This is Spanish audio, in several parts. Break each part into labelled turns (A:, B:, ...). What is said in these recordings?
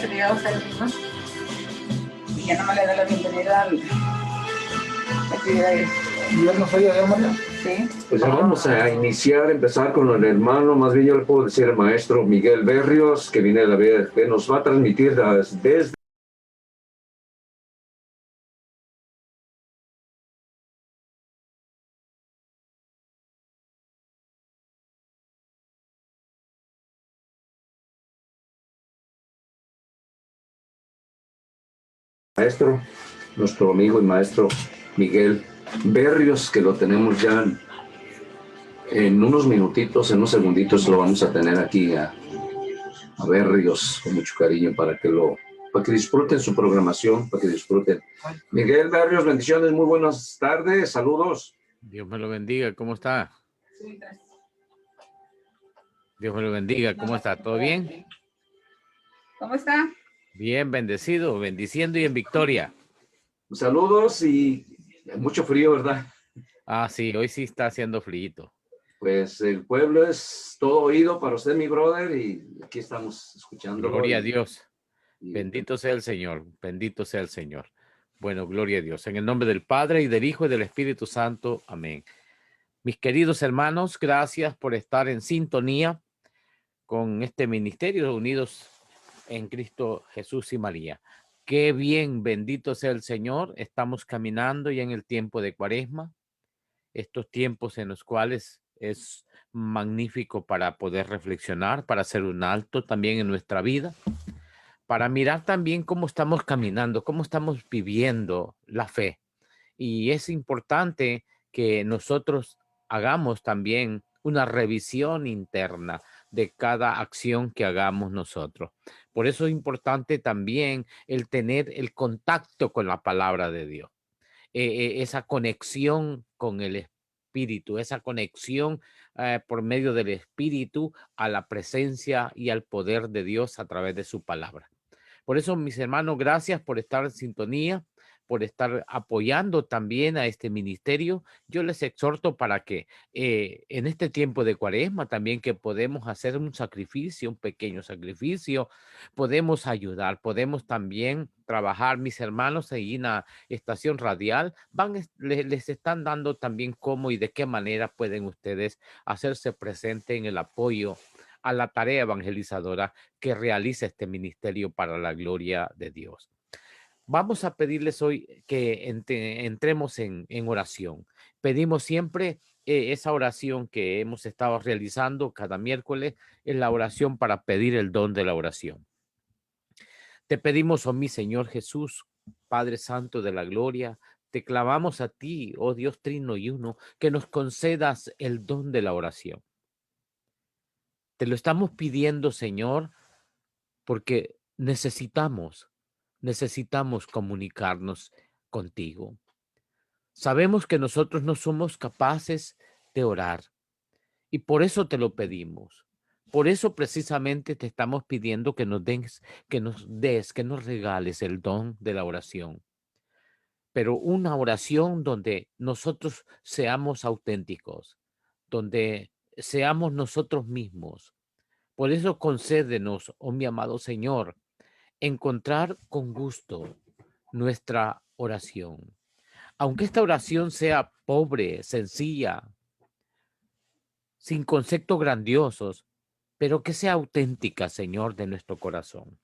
A: sería usted misma. Y ya no me le da la bienvenida a la actividad.
B: ¿Ya no soy allá, María?
A: Sí.
C: Pues ya vamos a empezar con el hermano, más bien yo le puedo decir el maestro Miguel Berrios, que viene de la vida, que nos va a transmitir desde maestro, nuestro amigo y maestro Miguel Berrios, que lo tenemos ya en unos minutitos, en unos segunditos lo vamos a tener aquí a Berrios con mucho cariño para que disfruten su programación, para que disfruten. Miguel Berrios, bendiciones, muy buenas tardes, saludos.
D: Dios me lo bendiga, ¿cómo está? Dios me lo bendiga, ¿cómo está? ¿Todo bien?
A: ¿Cómo está?
D: Bien, bendecido, bendiciendo y en victoria.
C: Saludos y mucho frío, ¿verdad?
D: Ah, sí, hoy sí está haciendo frío.
C: Pues el pueblo es todo oído para usted, mi brother, y aquí estamos escuchándolo.
D: Gloria a Dios. Bendito sea el Señor, bendito sea el Señor. Bueno, gloria a Dios. En el nombre del Padre y del Hijo y del Espíritu Santo. Amén. Mis queridos hermanos, gracias por estar en sintonía con este ministerio, unidos en Cristo Jesús y María. Qué bien, bendito sea el Señor. Estamos caminando ya en el tiempo de Cuaresma, estos tiempos en los cuales es magnífico para poder reflexionar, para hacer un alto también en nuestra vida, para mirar también cómo estamos caminando, cómo estamos viviendo la fe. Y es importante que nosotros hagamos también una revisión interna de cada acción que hagamos nosotros. Por eso es importante también el tener el contacto con la palabra de Dios, esa conexión con el Espíritu, esa conexión por medio del Espíritu a la presencia y al poder de Dios a través de su palabra. Por eso, mis hermanos, gracias por estar en sintonía, por estar apoyando también a este ministerio. Yo les exhorto para que en este tiempo de Cuaresma también que podemos hacer un sacrificio, un pequeño sacrificio, podemos ayudar, podemos también trabajar. Mis hermanos ahí en la estación radial les están dando también cómo y de qué manera pueden ustedes hacerse presente en el apoyo a la tarea evangelizadora que realiza este ministerio para la gloria de Dios. Vamos a pedirles hoy que entremos en oración. Pedimos siempre esa oración que hemos estado realizando cada miércoles, es la oración para pedir el don de la oración. Te pedimos, oh mi Señor Jesús, Padre Santo de la gloria, te clamamos a ti, oh Dios Trino y Uno, que nos concedas el don de la oración. Te lo estamos pidiendo, Señor, porque necesitamos comunicarnos contigo. Sabemos que nosotros no somos capaces de orar y por eso te lo pedimos. Por eso precisamente te estamos pidiendo que que nos regales el don de la oración. Pero una oración donde nosotros seamos auténticos, donde seamos nosotros mismos. Por eso concédenos, oh mi amado Señor, encontrar con gusto nuestra oración. Aunque esta oración sea pobre, sencilla, sin conceptos grandiosos, pero que sea auténtica, Señor, de nuestro corazón.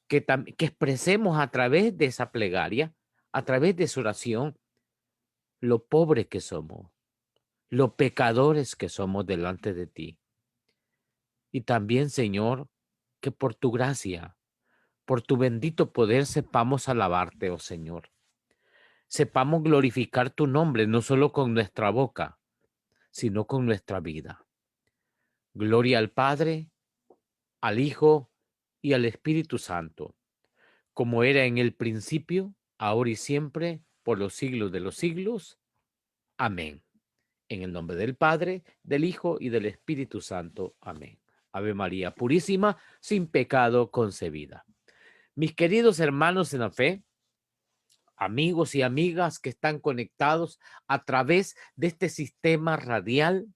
D: Que expresemos a través de esa plegaria, a través de esa oración, lo pobre que somos, lo pecadores que somos delante de ti. Y también, Señor, que por tu gracia, por tu bendito poder sepamos alabarte, oh Señor. Sepamos glorificar tu nombre, no solo con nuestra boca, sino con nuestra vida. Gloria al Padre, al Hijo y al Espíritu Santo, como era en el principio, ahora y siempre, por los siglos de los siglos. Amén. En el nombre del Padre, del Hijo y del Espíritu Santo. Amén. Ave María Purísima, sin pecado concebida. Mis queridos hermanos en la fe, amigos y amigas que están conectados a través de este sistema radial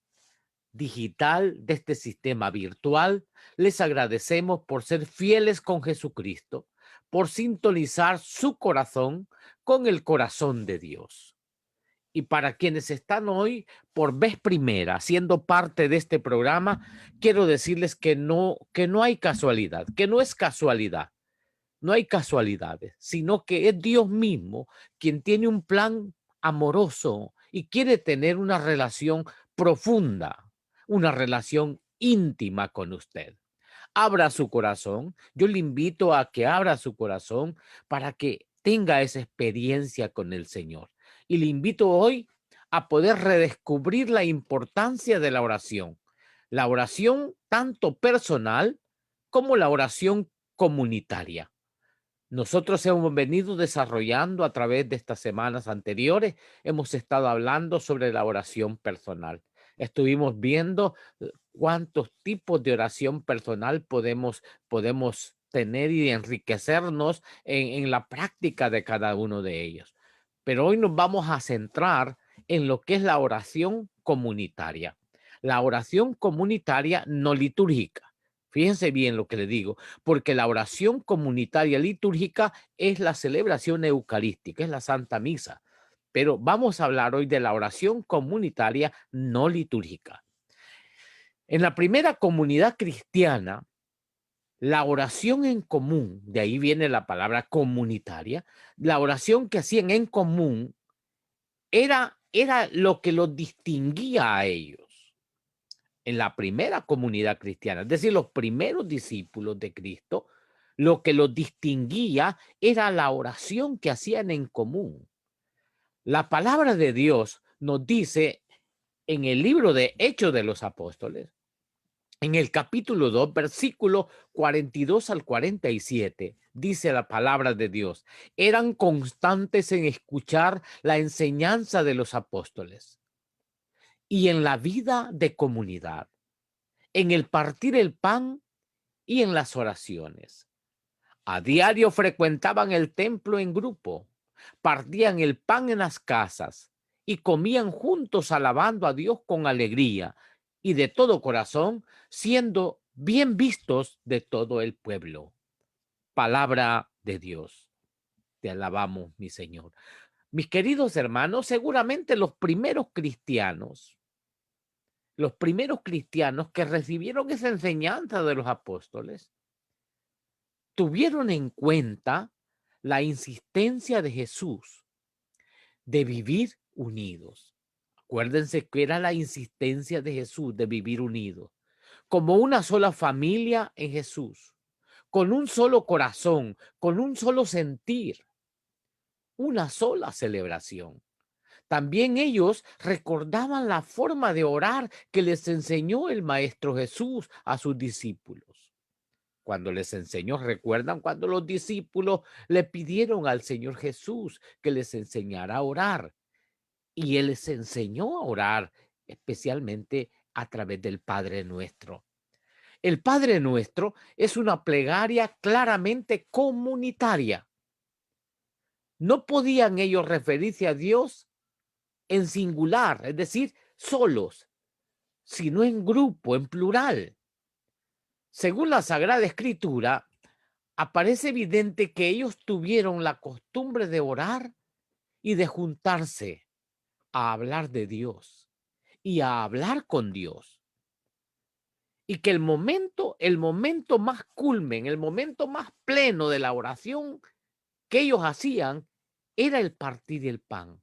D: digital, de este sistema virtual. Les agradecemos por ser fieles con Jesucristo, por sintonizar su corazón con el corazón de Dios. Y para quienes están hoy por vez primera siendo parte de este programa, quiero decirles que no hay casualidad, que no es casualidad. No hay casualidades, sino que es Dios mismo quien tiene un plan amoroso y quiere tener una relación profunda, una relación íntima con usted. Abra su corazón. Yo le invito a que abra su corazón para que tenga esa experiencia con el Señor. Y le invito hoy a poder redescubrir la importancia de la oración. La oración tanto personal como la oración comunitaria. Nosotros hemos venido desarrollando a través de estas semanas anteriores, hemos estado hablando sobre la oración personal. Estuvimos viendo cuántos tipos de oración personal podemos tener y enriquecernos en la práctica de cada uno de ellos. Pero hoy nos vamos a centrar en lo que es la oración comunitaria. La oración comunitaria no litúrgica. Fíjense bien lo que le digo, porque la oración comunitaria litúrgica es la celebración eucarística, es la Santa Misa. Pero vamos a hablar hoy de la oración comunitaria no litúrgica. En la primera comunidad cristiana, la oración en común, de ahí viene la palabra comunitaria, la oración que hacían en común era lo que los distinguía a ellos. En la primera comunidad cristiana, es decir, los primeros discípulos de Cristo, lo que los distinguía era la oración que hacían en común. La palabra de Dios nos dice en el libro de Hechos de los Apóstoles, en el capítulo 2, versículo 42 al 47, dice la palabra de Dios, eran constantes en escuchar la enseñanza de los apóstoles y en la vida de comunidad, en el partir el pan y en las oraciones. A diario frecuentaban el templo en grupo, partían el pan en las casas y comían juntos alabando a Dios con alegría y de todo corazón, siendo bien vistos de todo el pueblo. Palabra de Dios. Te alabamos, mi Señor. Mis queridos hermanos, seguramente los primeros cristianos que recibieron esa enseñanza de los apóstoles, tuvieron en cuenta la insistencia de Jesús de vivir unidos. Acuérdense que era la insistencia de Jesús de vivir unidos, como una sola familia en Jesús, con un solo corazón, con un solo sentir, una sola celebración. También ellos recordaban la forma de orar que les enseñó el Maestro Jesús a sus discípulos. Cuando les enseñó, recuerdan cuando los discípulos le pidieron al Señor Jesús que les enseñara a orar. Y Él les enseñó a orar, especialmente a través del Padre Nuestro. El Padre Nuestro es una plegaria claramente comunitaria. No podían ellos referirse a Dios en singular, es decir, solos, sino en grupo, en plural. Según la Sagrada Escritura, aparece evidente que ellos tuvieron la costumbre de orar y de juntarse a hablar de Dios y a hablar con Dios. Y que el momento más culmen, el momento más pleno de la oración que ellos hacían era el partir el pan.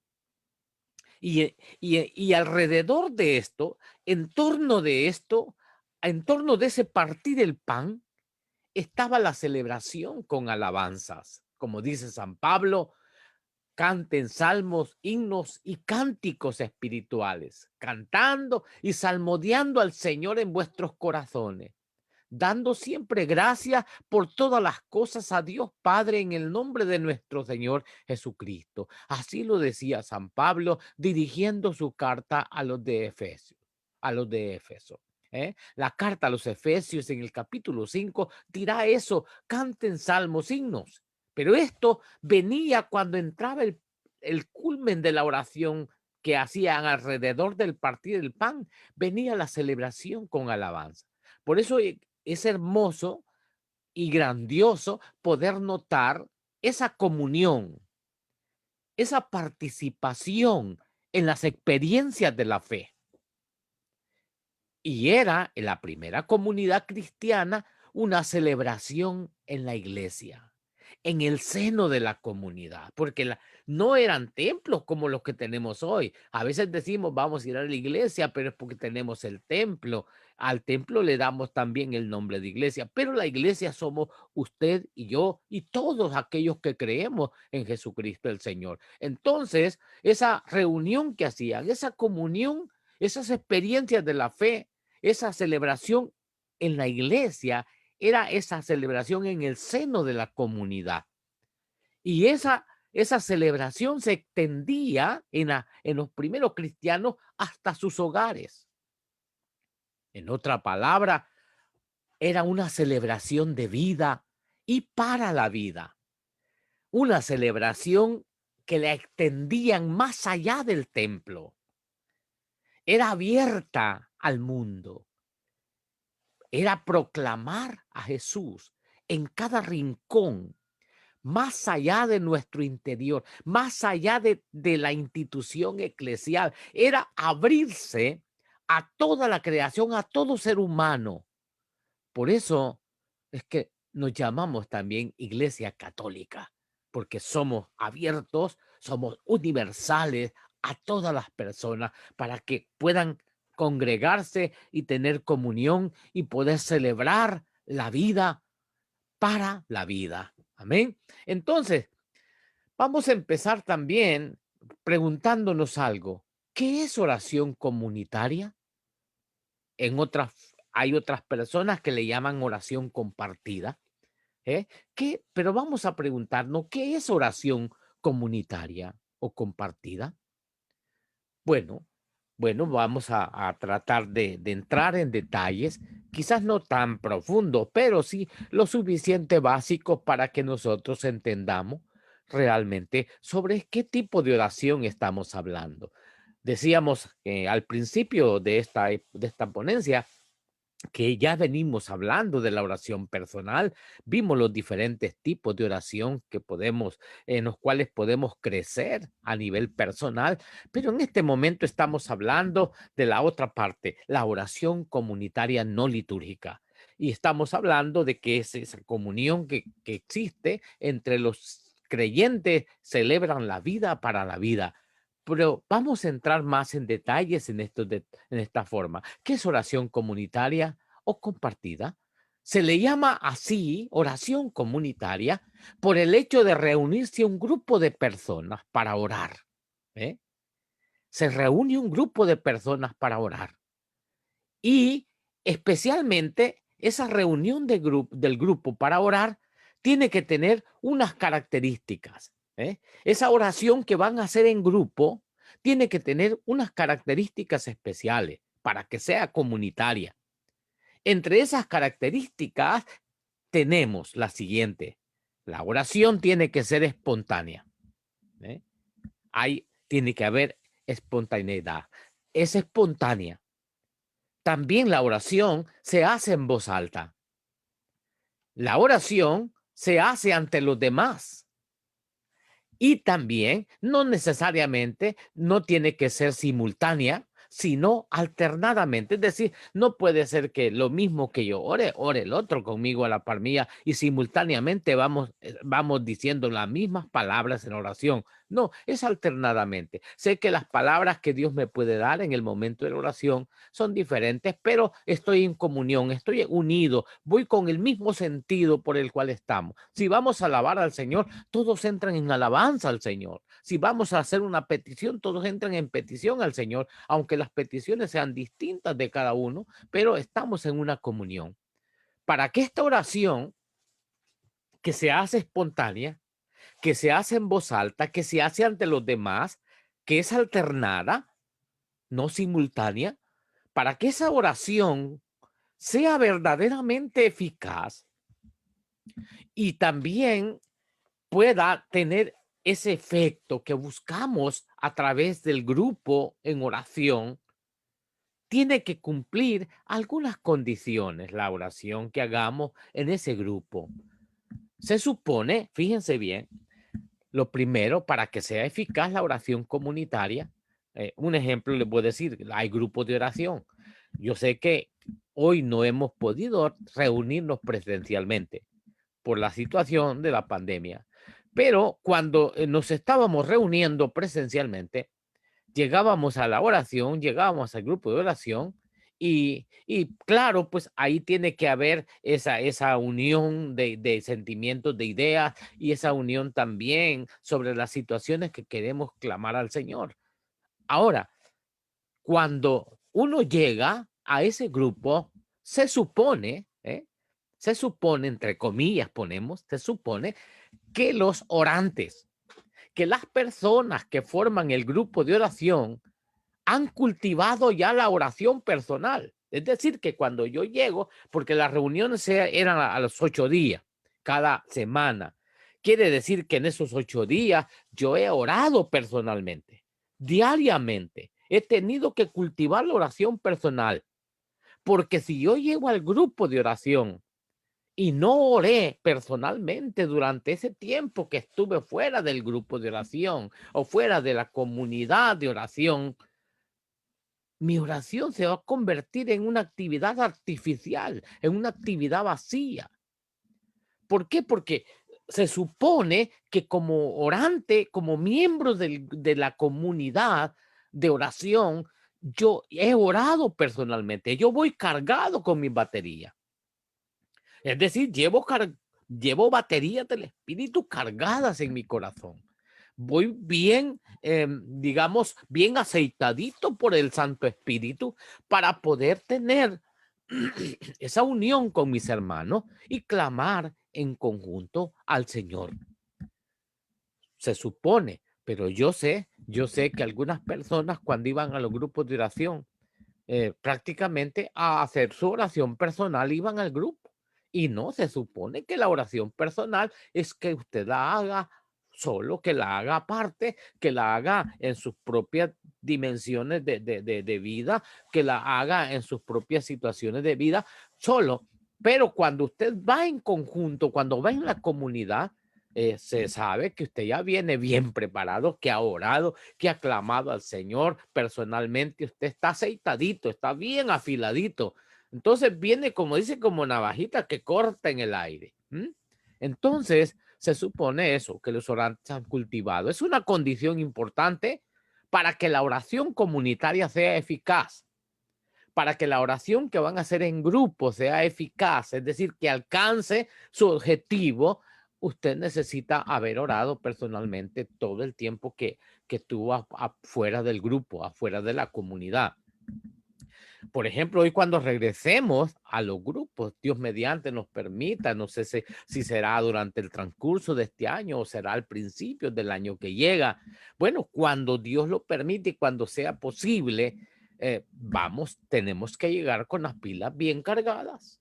D: Y alrededor de esto, en torno de ese partir el pan, estaba la celebración con alabanzas. Como dice San Pablo, canten salmos, himnos y cánticos espirituales, cantando y salmodiando al Señor en vuestros corazones, dando siempre gracias por todas las cosas a Dios Padre en el nombre de nuestro Señor Jesucristo. Así lo decía San Pablo dirigiendo su carta a los de Éfeso. La carta a los Efesios en el capítulo 5 dirá eso, canten salmos, himnos. Pero esto venía cuando entraba el culmen de la oración que hacían alrededor del partir del pan, venía la celebración con alabanza. Por eso es hermoso y grandioso poder notar esa comunión, esa participación en las experiencias de la fe. Y era en la primera comunidad cristiana una celebración en la iglesia, en el seno de la comunidad, porque no eran templos como los que tenemos hoy. A veces decimos vamos a ir a la iglesia, pero es porque tenemos el templo. Al templo le damos también el nombre de iglesia, pero la iglesia somos usted y yo y todos aquellos que creemos en Jesucristo el Señor. Entonces, esa reunión que hacían, esa comunión, esas experiencias de la fe, esa celebración en la iglesia, era esa celebración en el seno de la comunidad. Y esa celebración se extendía en los primeros cristianos hasta sus hogares. En otra palabra, era una celebración de vida y para la vida. Una celebración que la extendían más allá del templo. Era abierta al mundo. Era proclamar a Jesús en cada rincón, más allá de nuestro interior, más allá de la institución eclesial. Era abrirse a toda la creación, a todo ser humano. Por eso es que nos llamamos también Iglesia Católica, porque somos abiertos, somos universales a todas las personas para que puedan congregarse y tener comunión y poder celebrar la vida para la vida. Amén. Entonces, vamos a empezar también preguntándonos algo. ¿Qué es oración comunitaria? Hay otras personas que le llaman oración compartida. Pero vamos a preguntarnos, ¿qué es oración comunitaria o compartida? Bueno, vamos a tratar de entrar en detalles, quizás no tan profundos, pero sí lo suficiente básicos para que nosotros entendamos realmente sobre qué tipo de oración estamos hablando. Decíamos al principio de esta ponencia que ya venimos hablando de la oración personal, vimos los diferentes tipos de oración en los cuales podemos crecer a nivel personal, pero en este momento estamos hablando de la otra parte, la oración comunitaria no litúrgica. Y estamos hablando de que es esa comunión que existe entre los creyentes, celebran la vida para la vida. Pero vamos a entrar más en detalles en esta forma. ¿Qué es oración comunitaria o compartida? Se le llama así oración comunitaria por el hecho de reunirse un grupo de personas para orar. Se reúne un grupo de personas para orar. Y especialmente esa reunión del grupo para orar tiene que tener unas características. Esa oración que van a hacer en grupo tiene que tener unas características especiales para que sea comunitaria. Entre esas características tenemos la siguiente. La oración tiene que ser espontánea. Tiene que haber espontaneidad. Es espontánea. También la oración se hace en voz alta. La oración se hace ante los demás. Y también no necesariamente no tiene que ser simultánea, sino alternadamente. Es decir, no puede ser que lo mismo que yo ore el otro conmigo a la par mía y simultáneamente vamos diciendo las mismas palabras en oración. No, es alternadamente. Sé que las palabras que Dios me puede dar en el momento de la oración son diferentes, pero estoy en comunión, estoy unido, voy con el mismo sentido por el cual estamos. Si vamos a alabar al Señor, todos entran en alabanza al Señor. Si vamos a hacer una petición, todos entran en petición al Señor, aunque las peticiones sean distintas de cada uno, pero estamos en una comunión. Para que esta oración, que se hace espontánea, que se hace en voz alta, que se hace ante los demás, que es alternada, no simultánea, para que esa oración sea verdaderamente eficaz y también pueda tener ese efecto que buscamos a través del grupo en oración tiene que cumplir algunas condiciones, la oración que hagamos en ese grupo. Se supone, fíjense bien, lo primero, para que sea eficaz la oración comunitaria, un ejemplo les voy a decir, hay grupos de oración. Yo sé que hoy no hemos podido reunirnos presencialmente por la situación de la pandemia, pero cuando nos estábamos reuniendo presencialmente, llegábamos a la oración, llegábamos al grupo de oración y claro, pues ahí tiene que haber esa unión de sentimientos, de ideas y esa unión también sobre las situaciones que queremos clamar al Señor. Ahora, cuando uno llega a ese grupo, se supone, entre comillas ponemos, se supone que los orantes, que las personas que forman el grupo de oración han cultivado ya la oración personal. Es decir, que cuando yo llego, porque las reuniones eran a los 8 días, cada semana, quiere decir que en esos 8 días yo he orado personalmente, diariamente. He tenido que cultivar la oración personal, porque si yo llego al grupo de oración y no oré personalmente durante ese tiempo que estuve fuera del grupo de oración o fuera de la comunidad de oración, mi oración se va a convertir en una actividad artificial, en una actividad vacía. ¿Por qué? Porque se supone que como orante, como miembro de la comunidad de oración, yo he orado personalmente, yo voy cargado con mi batería. Es decir, llevo baterías del Espíritu cargadas en mi corazón. Voy bien, digamos, bien aceitadito por el Santo Espíritu para poder tener esa unión con mis hermanos y clamar en conjunto al Señor. Se supone, pero yo sé que algunas personas cuando iban a los grupos de oración, prácticamente a hacer su oración personal iban al grupo. Y no, se supone que la oración personal es que usted la haga solo, que la haga aparte, que la haga en sus propias dimensiones de vida, que la haga en sus propias situaciones de vida solo. Pero cuando usted va en conjunto, cuando va en la comunidad, se sabe que usted ya viene bien preparado, que ha orado, que ha clamado al Señor personalmente, usted está aceitadito, está bien afiladito. Entonces viene, como dice, como navajita que corta en el aire. Entonces se supone eso, que los orantes han cultivado. Es una condición importante para que la oración comunitaria sea eficaz, para que la oración que van a hacer en grupo sea eficaz, es decir, que alcance su objetivo. Usted necesita haber orado personalmente todo el tiempo que estuvo afuera del grupo, afuera de la comunidad. Por ejemplo, hoy cuando regresemos a los grupos, Dios mediante nos permita, no sé si será durante el transcurso de este año o será al principio del año que llega. Bueno, cuando Dios lo permite y cuando sea posible, tenemos que llegar con las pilas bien cargadas.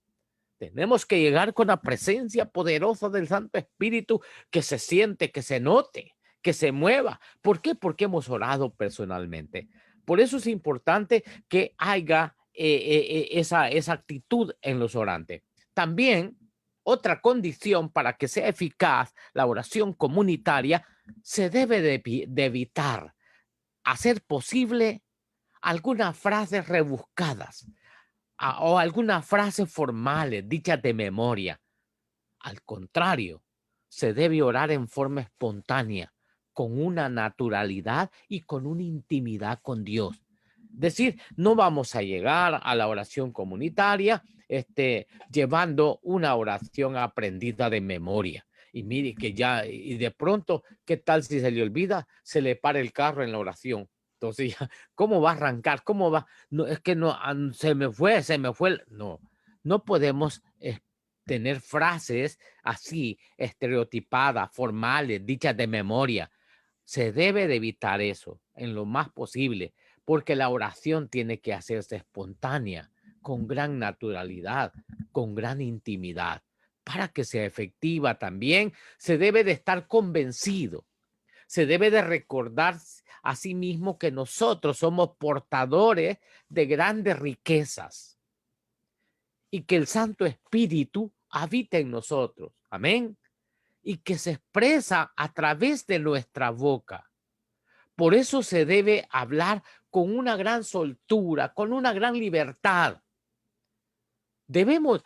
D: Tenemos que llegar con la presencia poderosa del Santo Espíritu que se siente, que se note, que se mueva. ¿Por qué? Porque hemos orado personalmente. Por eso es importante que haya esa actitud en los orantes. También, otra condición para que sea eficaz la oración comunitaria, se debe de evitar hacer posible algunas frases rebuscadas o algunas frases formales dichas de memoria. Al contrario, se debe orar en forma espontánea, con una naturalidad y con una intimidad con Dios. Es decir, no vamos a llegar a la oración comunitaria llevando una oración aprendida de memoria. Y mire que ya, y de pronto, ¿qué tal si se le olvida? Se le para el carro en la oración. Entonces, ¿cómo va a arrancar? ¿Cómo va? No, es que no, se me fue. No, no podemos tener frases así, estereotipadas, formales, dichas de memoria. Se debe de evitar eso en lo más posible, porque la oración tiene que hacerse espontánea, con gran naturalidad, con gran intimidad. Para que sea efectiva también, se debe de estar convencido se debe de recordar a sí mismo que nosotros somos portadores de grandes riquezas y que el Santo Espíritu habita en nosotros. Amén. Y que se expresa a través de nuestra boca. Por eso se debe hablar con una gran soltura, con una gran libertad. Debemos,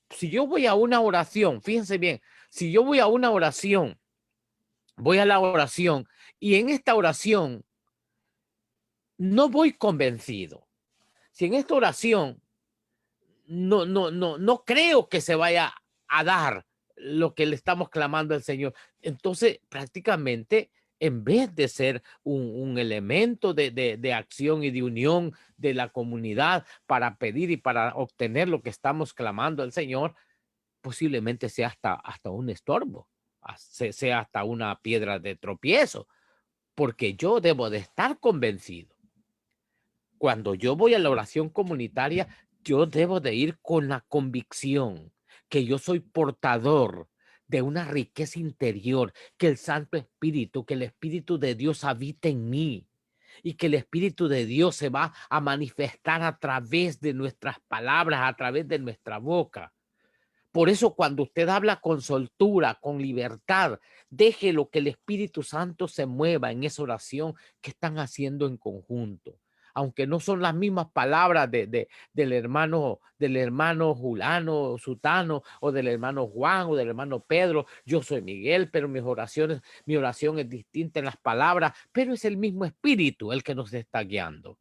D: si yo voy a una oración, fíjense bien, si yo voy a una oración, voy a la oración y en esta oración no voy convencido. Si en esta oración no creo que se vaya a dar lo que le estamos clamando al Señor, entonces prácticamente en vez de ser un elemento de acción y de unión de la comunidad para pedir y para obtener lo que estamos clamando al Señor, posiblemente sea hasta un estorbo, sea hasta una piedra de tropiezo, porque yo debo de estar convencido. Cuando yo voy a la oración comunitaria, yo debo de ir con la convicción que yo soy portador de una riqueza interior, que el Santo Espíritu, que el Espíritu de Dios habita en mí y que el Espíritu de Dios se va a manifestar a través de nuestras palabras, a través de nuestra boca. Por eso cuando usted habla con soltura, con libertad, deje lo que el Espíritu Santo se mueva en esa oración que están haciendo en conjunto. Aunque no son las mismas palabras del hermano Julano, Sutano, o del hermano Juan, o del hermano Pedro. Yo soy Miguel, pero mi oración es distinta en las palabras, pero es el mismo Espíritu el que nos está guiando.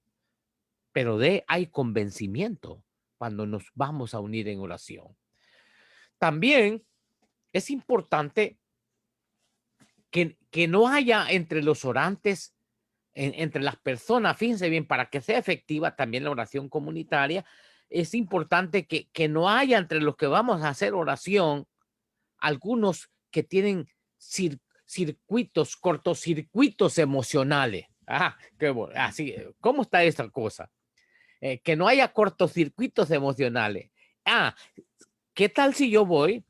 D: Pero hay convencimiento cuando nos vamos a unir en oración. También es importante que no haya entre los orantes, entre las personas, fíjense bien, para que sea efectiva también la oración comunitaria, es importante que no haya entre los que vamos a hacer oración algunos que tienen cortocircuitos emocionales. Así, ¿cómo está esta cosa? Que no haya cortocircuitos emocionales. ¿Qué tal si yo voy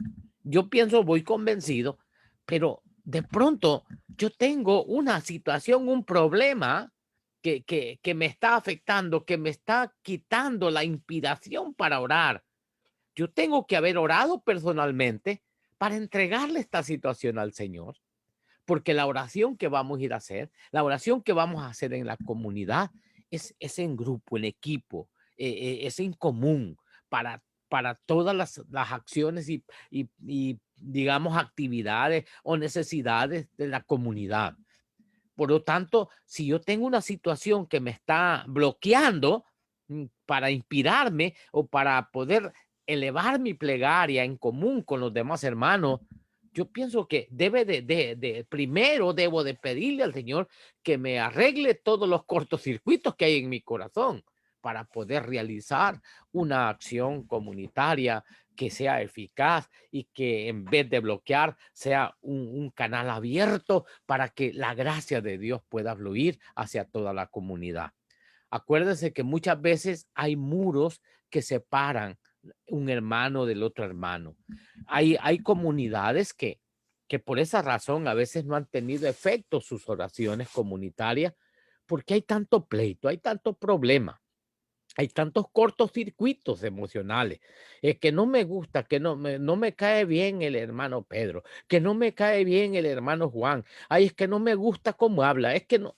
D: convencido, pero de pronto yo tengo una situación, un problema que me está afectando, que me está quitando la inspiración para orar? Yo tengo que haber orado personalmente para entregarle esta situación al Señor, porque la oración que vamos a ir a hacer, la oración que vamos a hacer en la comunidad es en grupo, en equipo, es en común para todas las acciones y digamos actividades o necesidades de la comunidad. Por lo tanto, si yo tengo una situación que me está bloqueando para inspirarme o para poder elevar mi plegaria en común con los demás hermanos, yo pienso que primero debo de pedirle al Señor que me arregle todos los cortocircuitos que hay en mi corazón para poder realizar una acción comunitaria que sea eficaz y que en vez de bloquear sea un canal abierto para que la gracia de Dios pueda fluir hacia toda la comunidad. Acuérdense que muchas veces hay muros que separan un hermano del otro hermano. Hay comunidades que por esa razón a veces no han tenido efecto sus oraciones comunitarias porque hay tanto pleito, hay tanto problema. Hay tantos cortocircuitos emocionales, que no me gusta, que no me cae bien el hermano Pedro, que no me cae bien el hermano Juan. Ay, es que no me gusta cómo habla, es que no.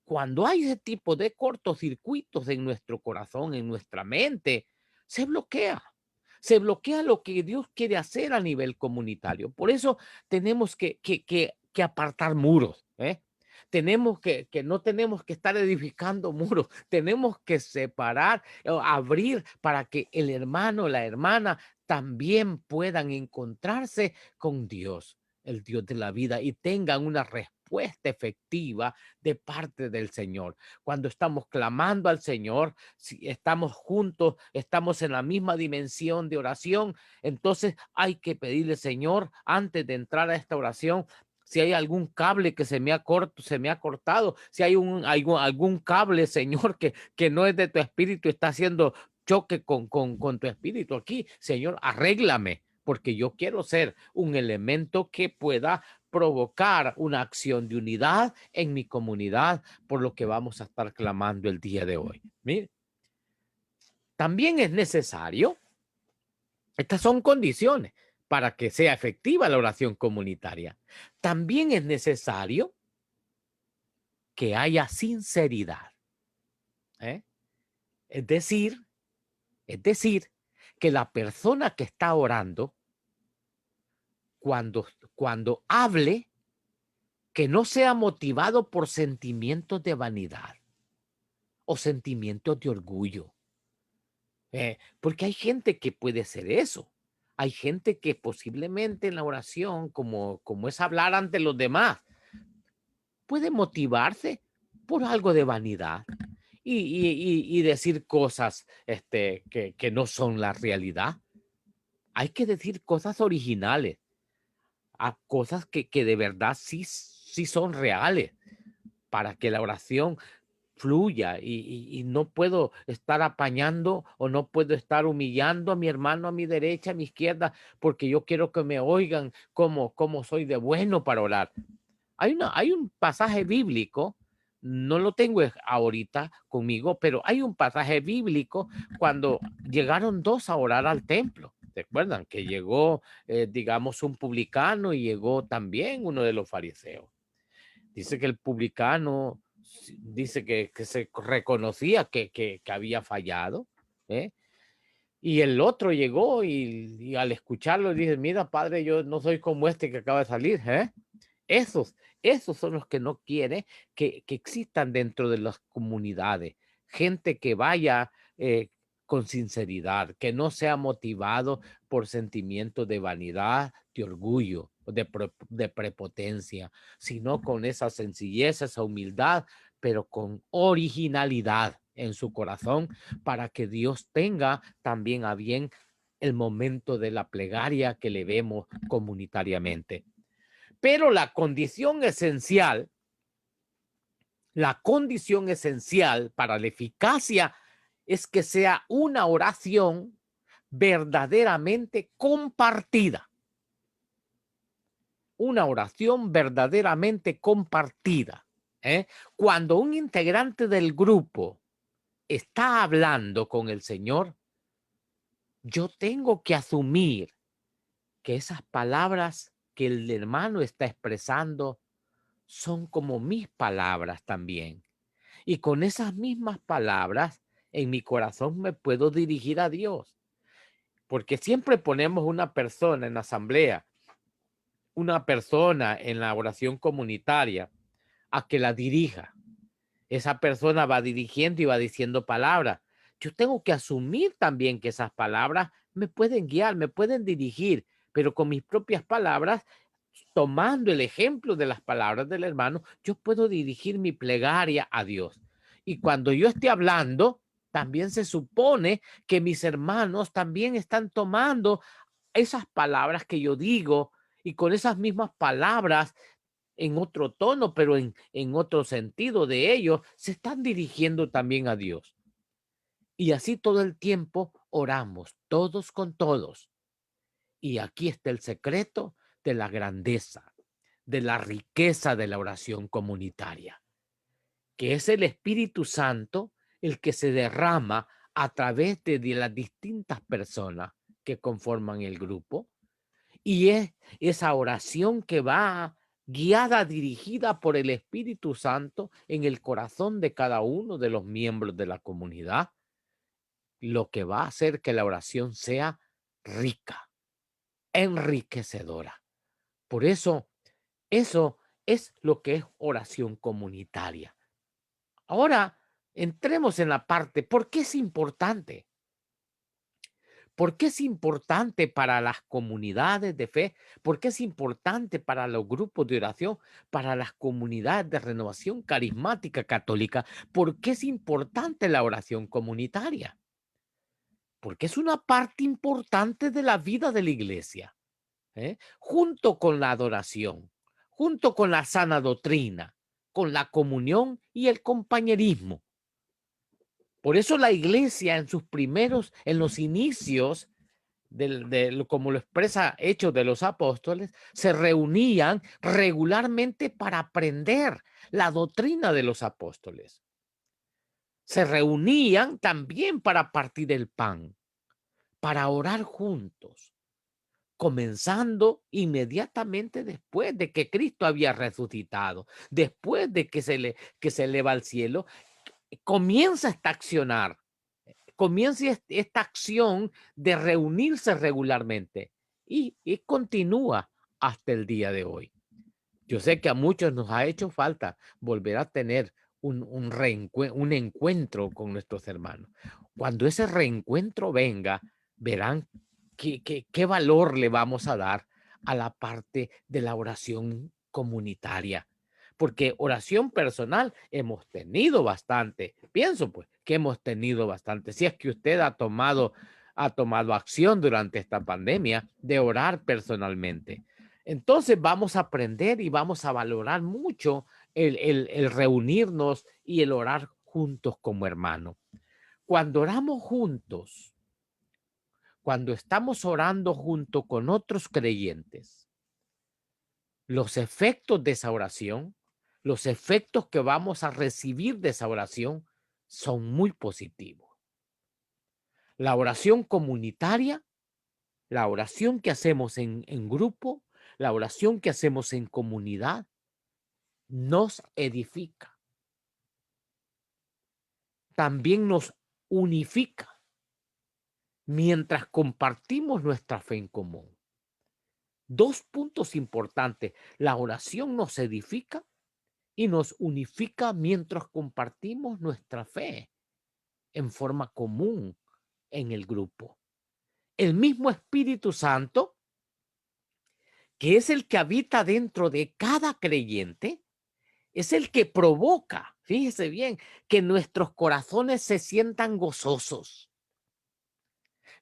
D: Cuando hay ese tipo de cortocircuitos en nuestro corazón, en nuestra mente, se bloquea. Se bloquea lo que Dios quiere hacer a nivel comunitario. Por eso tenemos que apartar muros, tenemos que no tenemos que estar edificando muros, tenemos que separar, abrir para que el hermano, la hermana también puedan encontrarse con Dios, el Dios de la vida, y tengan una respuesta efectiva de parte del Señor. Cuando estamos clamando al Señor, si estamos juntos, estamos en la misma dimensión de oración, entonces hay que pedirle, Señor, antes de entrar a esta oración, si hay algún cable que se me ha cortado, si hay algún cable, Señor, que no es de tu espíritu, está haciendo choque con tu espíritu aquí, Señor, arréglame, porque yo quiero ser un elemento que pueda provocar una acción de unidad en mi comunidad, por lo que vamos a estar clamando el día de hoy. Mire, también es necesario, estas son condiciones para que sea efectiva la oración comunitaria. También es necesario que haya sinceridad. ¿Eh? Es decir, que la persona que está orando, cuando hable, que no sea motivado por sentimientos de vanidad o sentimientos de orgullo. Porque hay gente que puede hacer eso. Hay gente que posiblemente en la oración, como es hablar ante los demás, puede motivarse por algo de vanidad y decir cosas que no son la realidad. Hay que decir cosas originales, a cosas que de verdad sí son reales, para que la oración fluya y no puedo estar apañando o no puedo estar humillando a mi hermano a mi derecha, a mi izquierda, porque yo quiero que me oigan como soy de bueno para orar. Hay un pasaje bíblico, no lo tengo ahorita conmigo, pero hay un pasaje bíblico cuando llegaron dos a orar al templo. ¿Recuerdan? Que llegó, digamos, un publicano y llegó también uno de los fariseos. Dice que el publicano dice que se reconocía que había fallado, ¿eh? Y el otro llegó y al escucharlo dice, mira, padre, yo no soy como este que acaba de salir, ¿eh? Esos son los que no quieren que existan dentro de las comunidades. Gente que vaya con sinceridad, que no sea motivado por sentimientos de vanidad, de orgullo, de prepotencia, sino con esa sencillez, esa humildad, pero con originalidad en su corazón, para que Dios tenga también a bien el momento de la plegaria que le vemos comunitariamente. Pero la condición esencial para la eficacia es que sea una oración verdaderamente compartida. Una oración verdaderamente compartida. Cuando un integrante del grupo está hablando con el Señor, yo tengo que asumir que esas palabras que el hermano está expresando son como mis palabras también. Y con esas mismas palabras en mi corazón me puedo dirigir a Dios. Porque siempre ponemos una persona en la asamblea, una persona en la oración comunitaria, a que la dirija. Esa persona va dirigiendo y va diciendo palabras. Yo tengo que asumir también que esas palabras me pueden guiar, me pueden dirigir, pero con mis propias palabras, tomando el ejemplo de las palabras del hermano, yo puedo dirigir mi plegaria a Dios. Y cuando yo esté hablando, también se supone que mis hermanos también están tomando esas palabras que yo digo y con esas mismas palabras en otro tono, pero en otro sentido de ellos, se están dirigiendo también a Dios. Y así todo el tiempo oramos, todos con todos. Y aquí está el secreto de la grandeza, de la riqueza de la oración comunitaria, que es el Espíritu Santo el que se derrama a través de las distintas personas que conforman el grupo. Y es esa oración que va guiada, dirigida por el Espíritu Santo en el corazón de cada uno de los miembros de la comunidad, lo que va a hacer que la oración sea rica, enriquecedora. Por eso es lo que es oración comunitaria. Ahora, entremos en la parte, ¿por qué es importante? ¿Por qué es importante para las comunidades de fe? ¿Por qué es importante para los grupos de oración, para las comunidades de renovación carismática católica? ¿Por qué es importante la oración comunitaria? Porque es una parte importante de la vida de la iglesia, junto con la adoración, junto con la sana doctrina, con la comunión y el compañerismo. Por eso la iglesia en los inicios, como lo expresa Hechos de los Apóstoles, se reunían regularmente para aprender la doctrina de los apóstoles. Se reunían también para partir el pan, para orar juntos, comenzando inmediatamente después de que Cristo había resucitado, después de que se eleva al cielo, comienza esta accionar. Comienza esta acción de reunirse regularmente y continúa hasta el día de hoy. Yo sé que a muchos nos ha hecho falta volver a tener un encuentro con nuestros hermanos. Cuando ese reencuentro venga, verán qué valor le vamos a dar a la parte de la oración comunitaria. Porque oración personal hemos tenido bastante. Pienso pues que hemos tenido bastante. Si es que usted ha tomado acción durante esta pandemia de orar personalmente. Entonces vamos a aprender y vamos a valorar mucho el reunirnos y el orar juntos como hermanos. Cuando oramos juntos, cuando estamos orando junto con otros creyentes, los efectos de esa oración, los efectos que vamos a recibir de esa oración son muy positivos. La oración comunitaria, la oración que hacemos en grupo, la oración que hacemos en comunidad, nos edifica. También nos unifica mientras compartimos nuestra fe en común. Dos puntos importantes. La oración nos edifica y nos unifica mientras compartimos nuestra fe en forma común en el grupo. El mismo Espíritu Santo, que es el que habita dentro de cada creyente, es el que provoca, fíjese bien, que nuestros corazones se sientan gozosos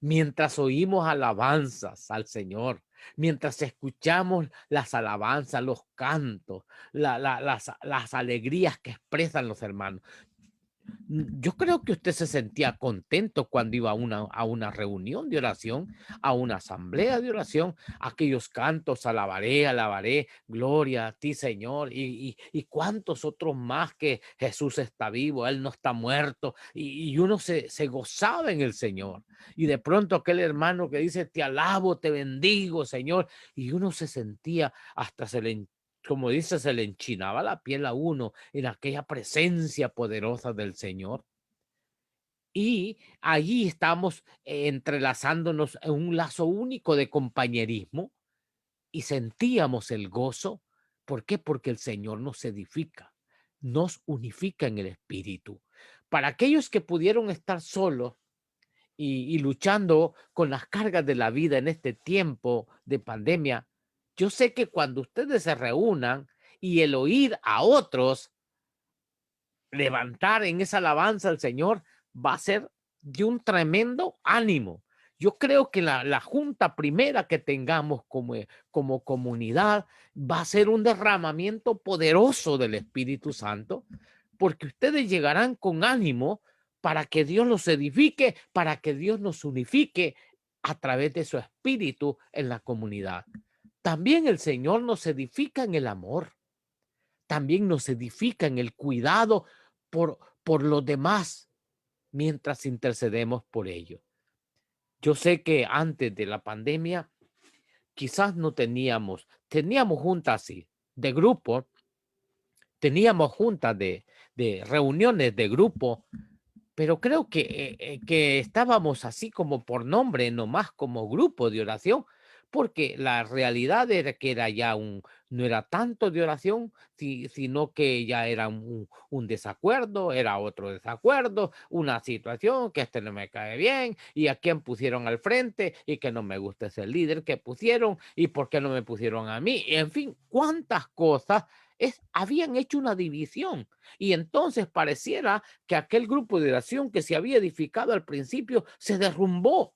D: mientras oímos alabanzas al Señor, mientras escuchamos las alabanzas, los cantos, las alegrías que expresan los hermanos. Yo creo que usted se sentía contento cuando iba a una reunión de oración, a una asamblea de oración, aquellos cantos, alabaré, alabaré, gloria a ti, Señor, y cuántos otros más que Jesús está vivo, Él no está muerto, y uno se gozaba en el Señor. Y de pronto aquel hermano que dice, te alabo, te bendigo, Señor, y uno se sentía, hasta como dice, se le enchinaba la piel a uno en aquella presencia poderosa del Señor. Y allí estamos entrelazándonos en un lazo único de compañerismo y sentíamos el gozo. ¿Por qué? Porque el Señor nos edifica, nos unifica en el espíritu. Para aquellos que pudieron estar solos y luchando con las cargas de la vida en este tiempo de pandemia, yo sé que cuando ustedes se reúnan y el oír a otros levantar en esa alabanza al Señor va a ser de un tremendo ánimo. Yo creo que la junta primera que tengamos como comunidad va a ser un derramamiento poderoso del Espíritu Santo, porque ustedes llegarán con ánimo para que Dios los edifique, para que Dios nos unifique a través de su Espíritu en la comunidad. También el Señor nos edifica en el amor. También nos edifica en el cuidado por los demás mientras intercedemos por ellos. Yo sé que antes de la pandemia quizás no teníamos juntas así, de grupo, teníamos juntas de reuniones de grupo, pero creo que estábamos así como por nombre, nomás como grupo de oración, porque la realidad era que era ya no era tanto de oración, sino que ya era un desacuerdo, era otro desacuerdo, una situación que no me cae bien, y a quién pusieron al frente, y que no me gusta ese líder que pusieron, y por qué no me pusieron a mí, y en fin, cuántas cosas habían hecho una división. Y entonces pareciera que aquel grupo de oración que se había edificado al principio se derrumbó.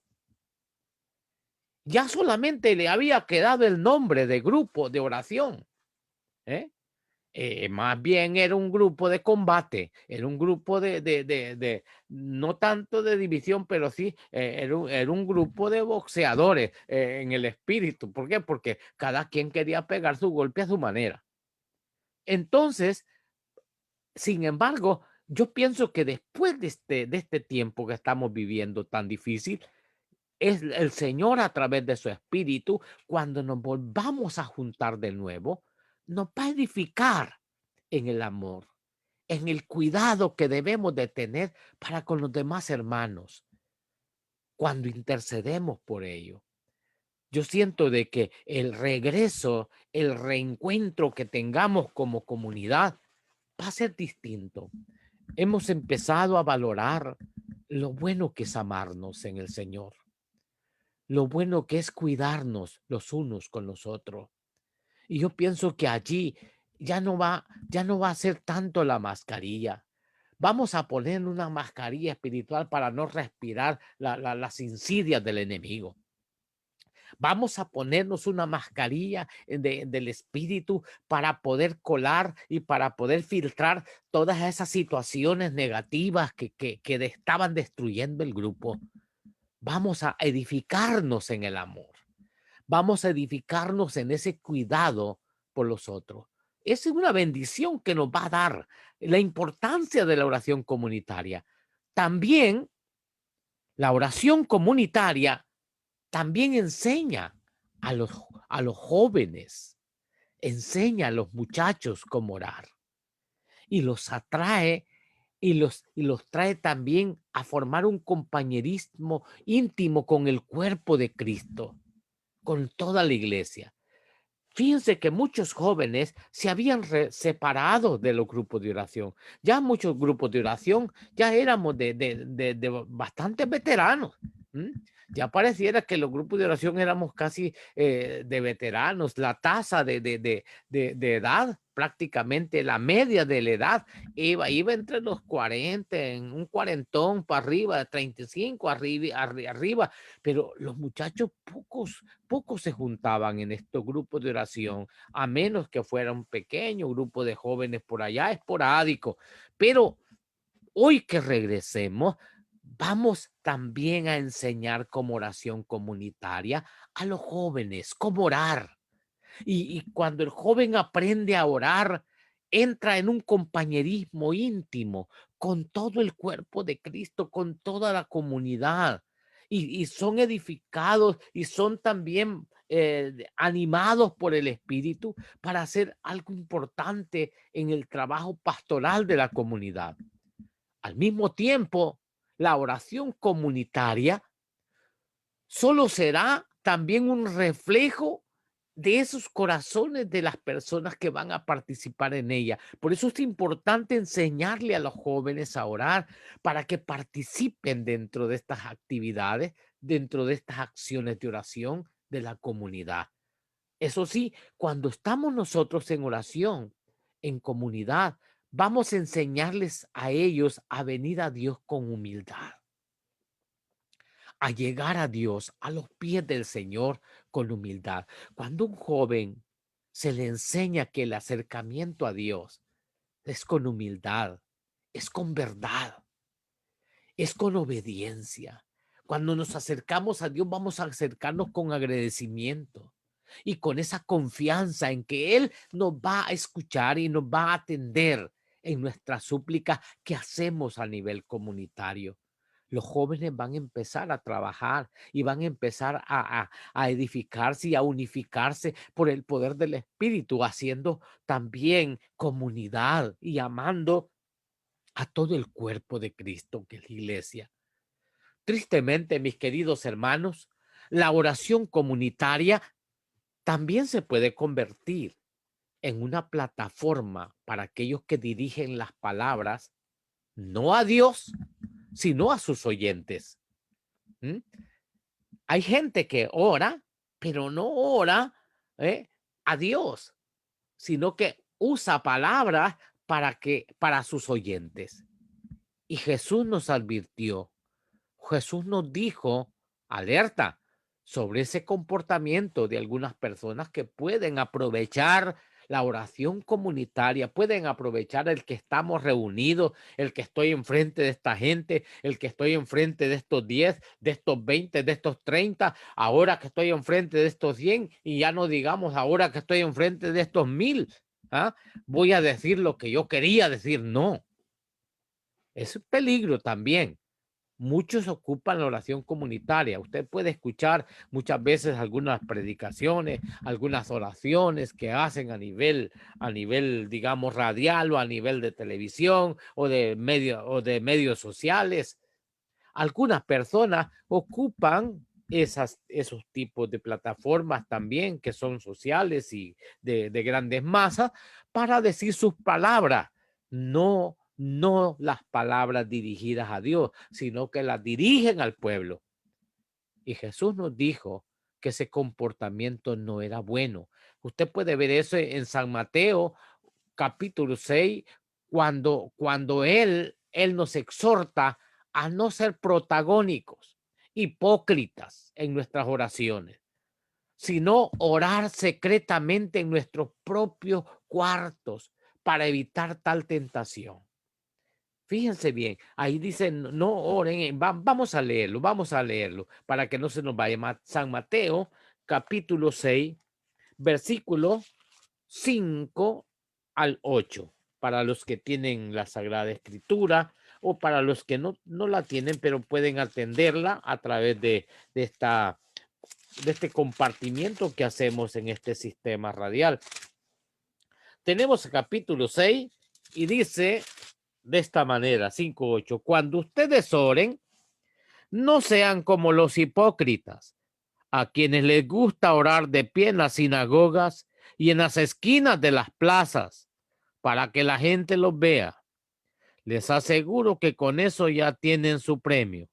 D: Ya solamente le había quedado el nombre de grupo de oración, ¿eh? Más bien era un grupo de combate, era un grupo no tanto de división, pero sí era un grupo de boxeadores en el espíritu. ¿Por qué? Porque cada quien quería pegar su golpe a su manera. Entonces, sin embargo, yo pienso que después de este tiempo que estamos viviendo tan difícil, es el Señor a través de su espíritu, cuando nos volvamos a juntar de nuevo, nos va a edificar en el amor, en el cuidado que debemos de tener para con los demás hermanos, cuando intercedemos por ellos. Yo siento de que el regreso, el reencuentro que tengamos como comunidad va a ser distinto. Hemos empezado a valorar lo bueno que es amarnos en el Señor, lo bueno que es cuidarnos los unos con los otros. Y yo pienso que allí ya no va a ser tanto la mascarilla. Vamos a poner una mascarilla espiritual para no respirar las insidias del enemigo. Vamos a ponernos una mascarilla del espíritu para poder colar y para poder filtrar todas esas situaciones negativas que estaban destruyendo el grupo. Vamos a edificarnos en el amor. Vamos a edificarnos en ese cuidado por los otros. Esa es una bendición que nos va a dar la importancia de la oración comunitaria. También la oración comunitaria también enseña a los jóvenes, enseña a los muchachos cómo orar y los atrae y los trae también a formar un compañerismo íntimo con el cuerpo de Cristo, con toda la iglesia. Fíjense que muchos jóvenes se habían separado de los grupos de oración. Ya muchos grupos de oración ya éramos de bastantes veteranos. Ya pareciera que los grupos de oración éramos casi de veteranos. La tasa de edad, prácticamente la media de la edad, iba entre los 40, en un cuarentón para arriba, 35 arriba, pero los muchachos pocos se juntaban en estos grupos de oración, a menos que fuera un pequeño grupo de jóvenes por allá, esporádico. Pero hoy que regresemos, vamos también a enseñar como oración comunitaria a los jóvenes cómo orar. Y cuando el joven aprende a orar, entra en un compañerismo íntimo con todo el cuerpo de Cristo, con toda la comunidad. Y son edificados y son también animados por el Espíritu para hacer algo importante en el trabajo pastoral de la comunidad. Al mismo tiempo, la oración comunitaria solo será también un reflejo de esos corazones de las personas que van a participar en ella. Por eso es importante enseñarle a los jóvenes a orar para que participen dentro de estas actividades, dentro de estas acciones de oración de la comunidad. Eso sí, cuando estamos nosotros en oración, en comunidad, vamos a enseñarles a ellos a venir a Dios con humildad, a llegar a Dios, a los pies del Señor con humildad. Cuando un joven se le enseña que el acercamiento a Dios es con humildad, es con verdad, es con obediencia. Cuando nos acercamos a Dios, vamos a acercarnos con agradecimiento y con esa confianza en que Él nos va a escuchar y nos va a atender en nuestra súplica que hacemos a nivel comunitario. Los jóvenes van a empezar a trabajar y van a empezar a edificarse y a unificarse por el poder del Espíritu, haciendo también comunidad y amando a todo el cuerpo de Cristo, que es la iglesia. Tristemente, mis queridos hermanos, la oración comunitaria también se puede convertir en una plataforma para aquellos que dirigen las palabras, no a Dios, sino a sus oyentes. Hay gente que ora, pero no ora a Dios, sino que usa palabras para sus oyentes. Y Jesús nos advirtió, Jesús nos dijo, alerta sobre ese comportamiento de algunas personas que pueden aprovechar la oración comunitaria. Pueden aprovechar el que estamos reunidos, el que estoy enfrente de esta gente, el que estoy enfrente de estos 10, de estos 20, de estos 30, ahora que estoy enfrente de estos 100 y ya no digamos ahora que estoy enfrente de estos 1000. ¿Ah? Voy a decir lo que yo quería decir. No, es un peligro también. Muchos ocupan la oración comunitaria. Usted puede escuchar muchas veces algunas predicaciones, algunas oraciones que hacen a nivel, digamos, radial o a nivel de televisión o de medios sociales. Algunas personas ocupan esos tipos de plataformas también que son sociales y de grandes masas para decir sus palabras. No las palabras dirigidas a Dios, sino que las dirigen al pueblo. Y Jesús nos dijo que ese comportamiento no era bueno. Usted puede ver eso en San Mateo, capítulo 6, cuando él nos exhorta a no ser protagónicos, hipócritas en nuestras oraciones, sino orar secretamente en nuestros propios cuartos para evitar tal tentación. Fíjense bien, ahí dicen, no oren, vamos a leerlo, para que no se nos vaya. San Mateo, capítulo 6, versículo 5 al 8, para los que tienen la Sagrada Escritura o para los que no la tienen, pero pueden atenderla a través de este compartimiento que hacemos en este sistema radial. Tenemos el capítulo 6 y dice de esta manera, 5:8, cuando ustedes oren, no sean como los hipócritas, a quienes les gusta orar de pie en las sinagogas y en las esquinas de las plazas, para que la gente los vea. Les aseguro que con eso ya tienen su premio.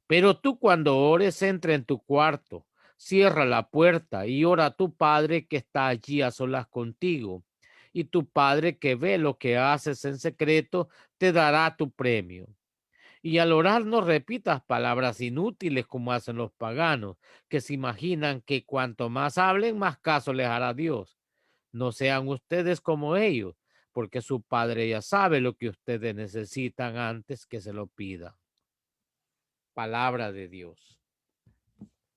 D: Pero tú cuando ores, entra en tu cuarto, cierra la puerta y ora a tu Padre que está allí a solas contigo. Y tu Padre que ve lo que haces en secreto, te dará tu premio. Y al orar no repitas palabras inútiles como hacen los paganos, que se imaginan que cuanto más hablen, más caso les hará Dios. No sean ustedes como ellos, porque su Padre ya sabe lo que ustedes necesitan antes que se lo pidan. Palabra de Dios.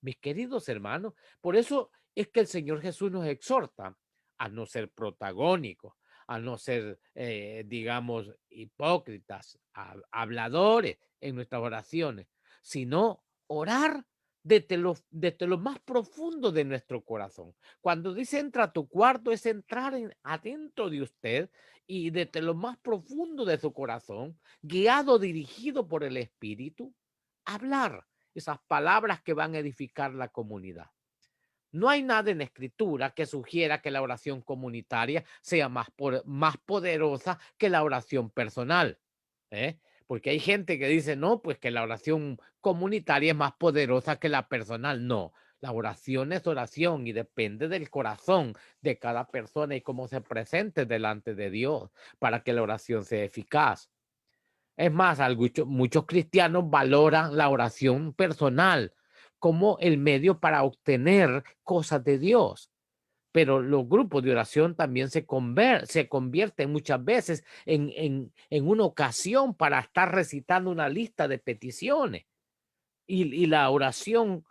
D: Mis queridos hermanos, por eso es que el Señor Jesús nos exhorta a no ser protagónicos, a no ser, digamos, hipócritas, habladores en nuestras oraciones, sino orar desde lo más profundo de nuestro corazón. Cuando dice entra a tu cuarto, es entrar adentro de usted y desde lo más profundo de su corazón, guiado, dirigido por el Espíritu, hablar esas palabras que van a edificar la comunidad. No hay nada en la escritura que sugiera que la oración comunitaria sea más poderosa que la oración personal. Porque hay gente que dice, no, pues que la oración comunitaria es más poderosa que la personal. No, la oración es oración y depende del corazón de cada persona y cómo se presente delante de Dios para que la oración sea eficaz. Es más, muchos cristianos valoran la oración personal como el medio para obtener cosas de Dios. Pero los grupos de oración también se convierten muchas veces en una ocasión para estar recitando una lista de peticiones. Y la oración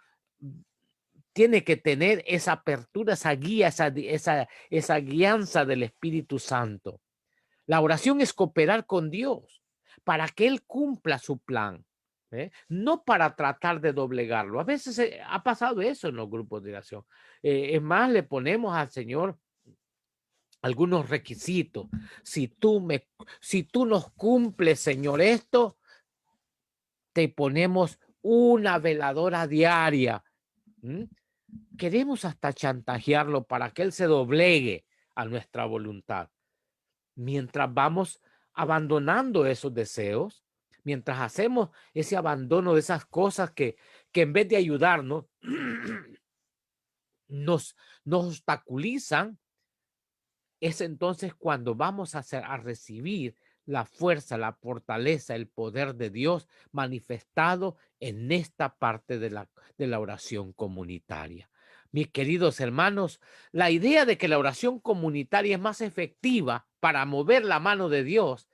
D: tiene que tener esa apertura, esa guía, esa guianza del Espíritu Santo. La oración es cooperar con Dios para que Él cumpla su plan, no para tratar de doblegarlo. A veces ha pasado eso en los grupos de oración. Es más, le ponemos al Señor algunos requisitos. Si tú nos cumples, Señor, esto, te ponemos una veladora diaria. Queremos hasta chantajearlo para que Él se doblegue a nuestra voluntad. Mientras vamos abandonando esos deseos, mientras hacemos ese abandono de esas cosas que en vez de ayudarnos, nos obstaculizan, es entonces cuando vamos a recibir la fuerza, la fortaleza, el poder de Dios manifestado en esta parte de la oración comunitaria. Mis queridos hermanos, la idea de que la oración comunitaria es más efectiva para mover la mano de Dios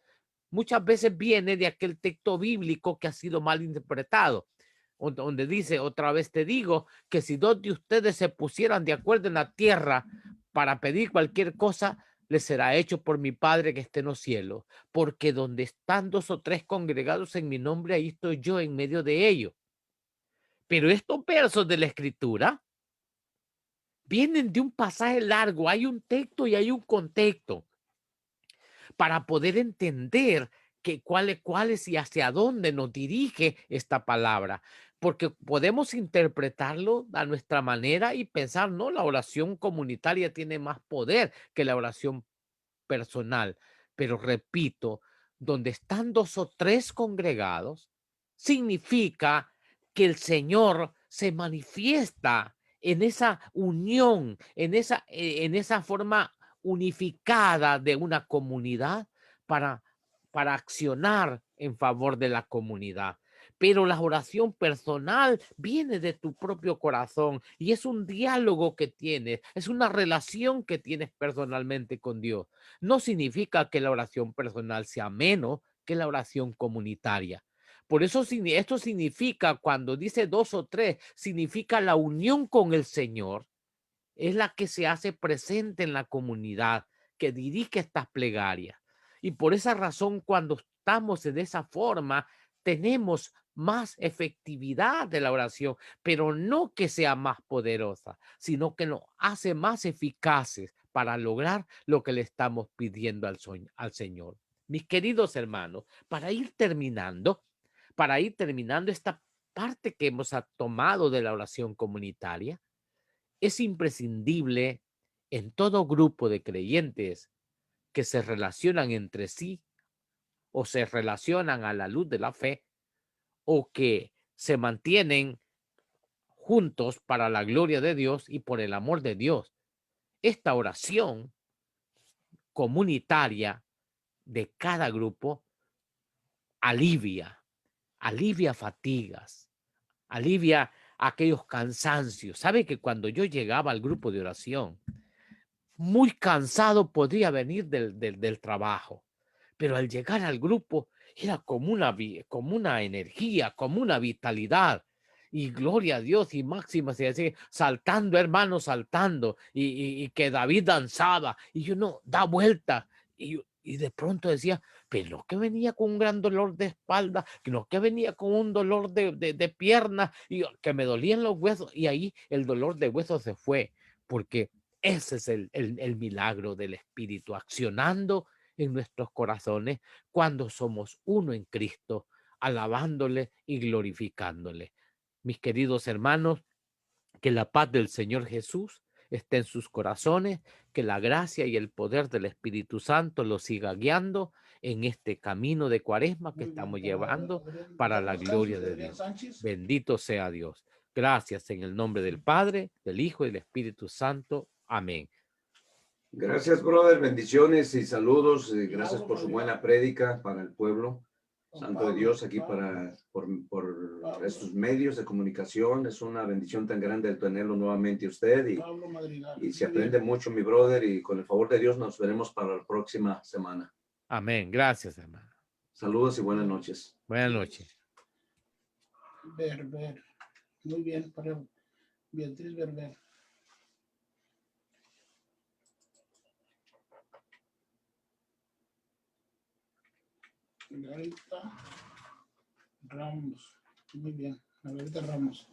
D: muchas veces viene de aquel texto bíblico que ha sido mal interpretado, donde dice, otra vez te digo, que si dos de ustedes se pusieran de acuerdo en la tierra para pedir cualquier cosa, les será hecho por mi Padre que esté en los cielos, porque donde están dos o tres congregados en mi nombre, ahí estoy yo en medio de ellos. Pero estos versos de la Escritura vienen de un pasaje largo, hay un texto y hay un contexto para poder entender cuáles y hacia dónde nos dirige esta palabra, porque podemos interpretarlo a nuestra manera y pensar, no, la oración comunitaria tiene más poder que la oración personal, pero repito, donde están dos o tres congregados, significa que el Señor se manifiesta en esa unión, en esa forma unificada de una comunidad para, para accionar en favor de la comunidad. Pero la oración personal viene de tu propio corazón y es un diálogo que tienes, es una relación que tienes personalmente con Dios. No significa que la oración personal sea menos que la oración comunitaria. Por eso esto significa, cuando dice dos o tres, significa la unión con el Señor es la que se hace presente en la comunidad, que dirige estas plegarias. Y por esa razón, cuando estamos de esa forma, tenemos más efectividad de la oración, pero no que sea más poderosa, sino que nos hace más eficaces para lograr lo que le estamos pidiendo al Señor. Mis queridos hermanos, para ir terminando esta parte que hemos tomado de la oración comunitaria, es imprescindible en todo grupo de creyentes que se relacionan entre sí o se relacionan a la luz de la fe o que se mantienen juntos para la gloria de Dios y por el amor de Dios. Esta oración comunitaria de cada grupo alivia fatigas, alivia aquellos cansancios. ¿Sabe que cuando yo llegaba al grupo de oración, muy cansado podría venir del trabajo, pero al llegar al grupo era como una energía, como una vitalidad, y gloria a Dios, y máxima se decía, saltando, hermanos, saltando, y que David danzaba, y yo no, da vuelta, y de pronto decía, pero no que venía con un gran dolor de espalda, que no que venía con un dolor de pierna, y que me dolían los huesos, y ahí el dolor de huesos se fue, porque ese es el milagro del Espíritu accionando en nuestros corazones cuando somos uno en Cristo, alabándole y glorificándole. Mis queridos hermanos, que la paz del Señor Jesús esté en sus corazones, que la gracia y el poder del Espíritu Santo los siga guiando en este camino de Cuaresma que estamos llevando para la gloria de Dios. Bendito sea Dios. Gracias en el nombre del Padre, del Hijo y del Espíritu Santo. Amén.
C: Gracias, brother. Bendiciones y saludos. Gracias por su buena prédica para el pueblo santo de Dios aquí por estos medios de comunicación. Es una bendición tan grande el tenerlo nuevamente usted y se aprende mucho, mi brother, y con el favor de Dios nos veremos para la próxima semana.
D: Amén. Gracias, hermano.
C: Saludos y buenas noches.
D: Buenas noches.
B: Berber. Muy bien, para Beatriz Berber. Margarita Ramos. Muy bien, Margarita Ramos.